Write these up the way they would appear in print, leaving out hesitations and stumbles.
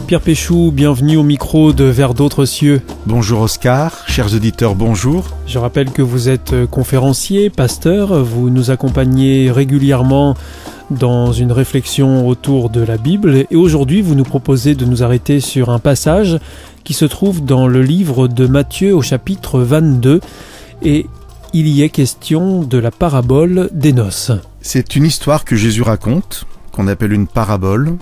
Pierre Péchou, bienvenue au micro de Vers d'autres cieux. Bonjour Oscar, chers auditeurs, bonjour. Je rappelle que vous êtes conférencier, pasteur, vous nous accompagnez régulièrement dans une réflexion autour de la Bible et aujourd'hui vous nous proposez de nous arrêter sur un passage qui se trouve dans le livre de Matthieu au chapitre 22 et il y est question de la parabole des noces. C'est une histoire que Jésus raconte, qu'on appelle une parabole.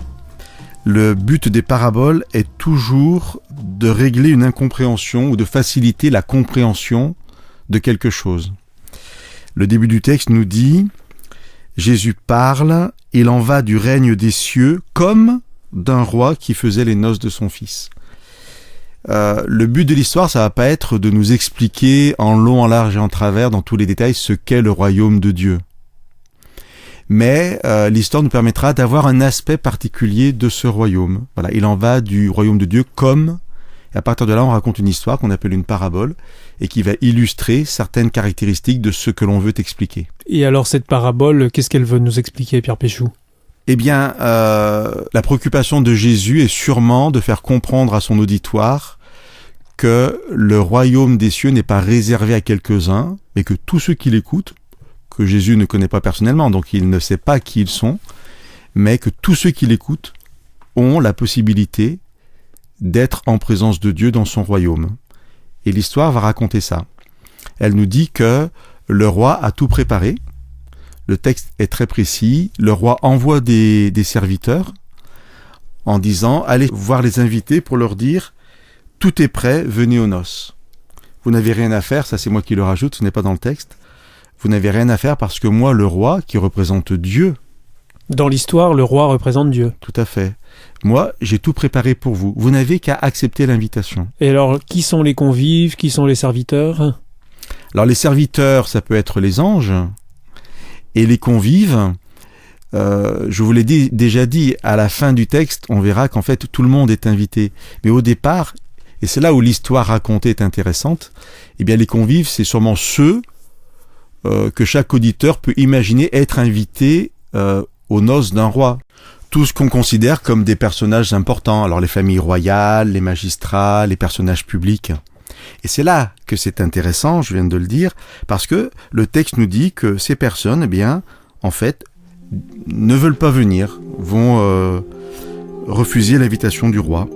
Le but des paraboles est toujours de régler une incompréhension ou de faciliter la compréhension de quelque chose. Le début du texte nous dit « Jésus parle, il en va du règne des cieux comme d'un roi qui faisait les noces de son fils. » Le but de l'histoire, ça va pas être de nous expliquer en long, en large et en travers, dans tous les détails, ce qu'est le royaume de Dieu. Mais l'histoire nous permettra d'avoir un aspect particulier de ce royaume. Voilà, il en va du royaume de Dieu comme, et à partir de là, on raconte une histoire qu'on appelle une parabole, et qui va illustrer certaines caractéristiques de ce que l'on veut expliquer. Et alors cette parabole, qu'est-ce qu'elle veut nous expliquer, Pierre Péchou ? Eh bien, la préoccupation de Jésus est sûrement de faire comprendre à son auditoire que le royaume des cieux n'est pas réservé à quelques-uns, mais que tous ceux qui l'écoutent, que Jésus ne connaît pas personnellement, donc il ne sait pas qui ils sont, mais que tous ceux qui l'écoutent ont la possibilité d'être en présence de Dieu dans son royaume. Et l'histoire va raconter ça. Elle nous dit que le roi a tout préparé. Le texte est très précis. Le roi envoie des serviteurs en disant « Allez voir les invités pour leur dire « Tout est prêt, venez aux noces. » Vous n'avez rien à faire, ça c'est moi qui le rajoute, ce n'est pas dans le texte. Vous n'avez rien à faire parce que moi, le roi, qui représente Dieu... Dans l'histoire, le roi représente Dieu. Tout à fait. Moi, j'ai tout préparé pour vous. Vous n'avez qu'à accepter l'invitation. Et alors, qui sont les convives ? Qui sont les serviteurs ? Alors, les serviteurs, ça peut être les anges. Et les convives, je vous l'ai déjà dit, à la fin du texte, on verra qu'en fait, tout le monde est invité. Mais au départ, et c'est là où l'histoire racontée est intéressante, eh bien, les convives, c'est sûrement ceux que chaque auditeur peut imaginer être invité aux noces d'un roi. Tout ce qu'on considère comme des personnages importants, alors les familles royales, les magistrats, les personnages publics. Et c'est là que c'est intéressant, je viens de le dire, parce que le texte nous dit que ces personnes, eh bien, en fait, ne veulent pas venir, vont refuser l'invitation du roi.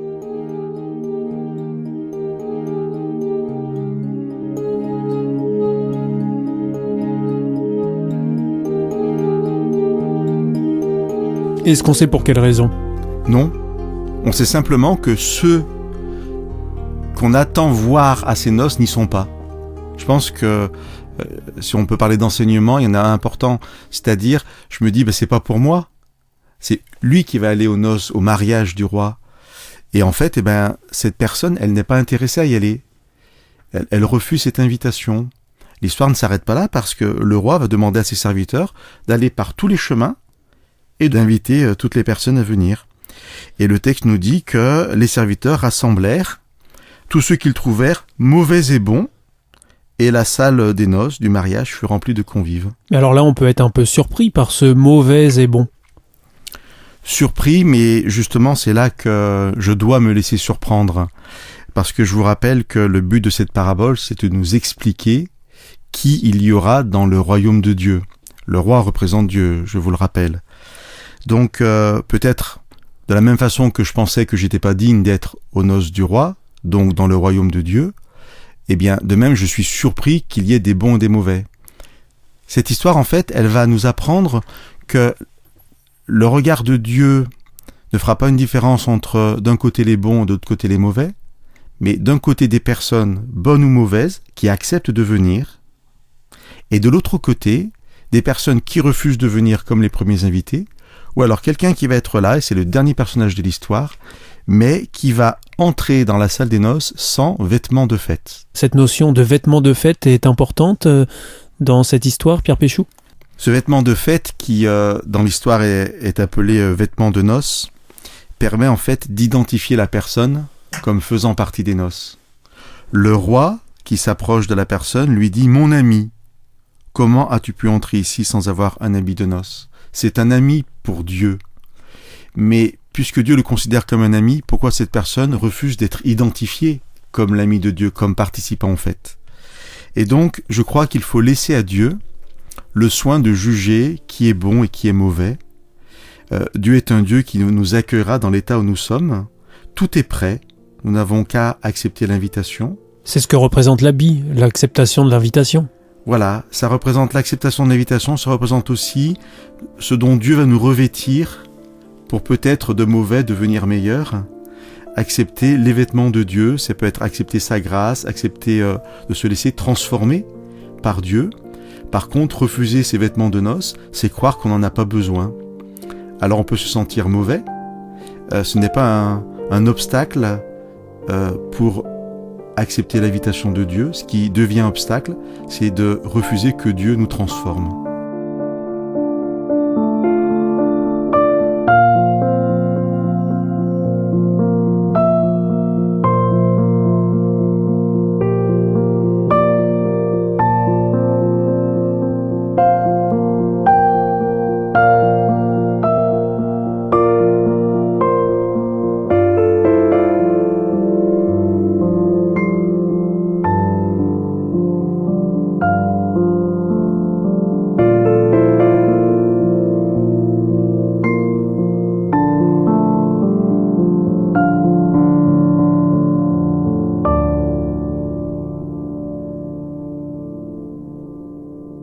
Est-ce qu'on sait pour quelle raison ? Non, on sait simplement que ceux qu'on attend voir à ces noces n'y sont pas. Je pense que si on peut parler d'enseignement, il y en a un important, c'est-à-dire, je me dis, c'est pas pour moi, c'est lui qui va aller aux noces, au mariage du roi. Et en fait, cette personne, elle n'est pas intéressée à y aller. Elle refuse cette invitation. L'histoire ne s'arrête pas là parce que le roi va demander à ses serviteurs d'aller par tous les chemins et d'inviter toutes les personnes à venir. Et le texte nous dit que les serviteurs rassemblèrent tous ceux qu'ils trouvèrent mauvais et bons, et la salle des noces, du mariage, fut remplie de convives. Mais alors là, on peut être un peu surpris par ce mauvais et bon. Surpris, mais justement, c'est là que je dois me laisser surprendre. Parce que je vous rappelle que le but de cette parabole, c'est de nous expliquer qui il y aura dans le royaume de Dieu. Le roi représente Dieu, je vous le rappelle. Donc, peut-être, de la même façon que je pensais que j'étais pas digne d'être aux noces du roi, donc dans le royaume de Dieu, eh bien, de même, je suis surpris qu'il y ait des bons et des mauvais. Cette histoire, en fait, elle va nous apprendre que le regard de Dieu ne fera pas une différence entre d'un côté les bons et de l'autre côté les mauvais, mais d'un côté des personnes bonnes ou mauvaises qui acceptent de venir, et de l'autre côté, des personnes qui refusent de venir comme les premiers invités, ou alors quelqu'un qui va être là, et c'est le dernier personnage de l'histoire, mais qui va entrer dans la salle des noces sans vêtements de fête. Cette notion de vêtements de fête est importante dans cette histoire, Pierre Péchou ? Ce vêtement de fête qui, dans l'histoire, est appelé vêtement de noces, permet en fait d'identifier la personne comme faisant partie des noces. Le roi, qui s'approche de la personne, lui dit « Mon ami, comment as-tu pu entrer ici sans avoir un habit de noces ?» C'est un ami pour Dieu. Mais puisque Dieu le considère comme un ami, pourquoi cette personne refuse d'être identifiée comme l'ami de Dieu, comme participant en fait? Et donc, je crois qu'il faut laisser à Dieu le soin de juger qui est bon et qui est mauvais. Dieu est un Dieu qui nous accueillera dans l'état où nous sommes. Tout est prêt. Nous n'avons qu'à accepter l'invitation. C'est ce que représente l'habit, l'acceptation de l'invitation. Voilà, ça représente l'acceptation de l'invitation, ça représente aussi ce dont Dieu va nous revêtir pour peut-être de mauvais devenir meilleur. Accepter les vêtements de Dieu, ça peut être accepter sa grâce, accepter de se laisser transformer par Dieu. Par contre, refuser ces vêtements de noces, c'est croire qu'on n'en a pas besoin. Alors on peut se sentir mauvais. Ce n'est pas un obstacle pour accepter l'invitation de Dieu. Ce qui devient obstacle, c'est de refuser que Dieu nous transforme.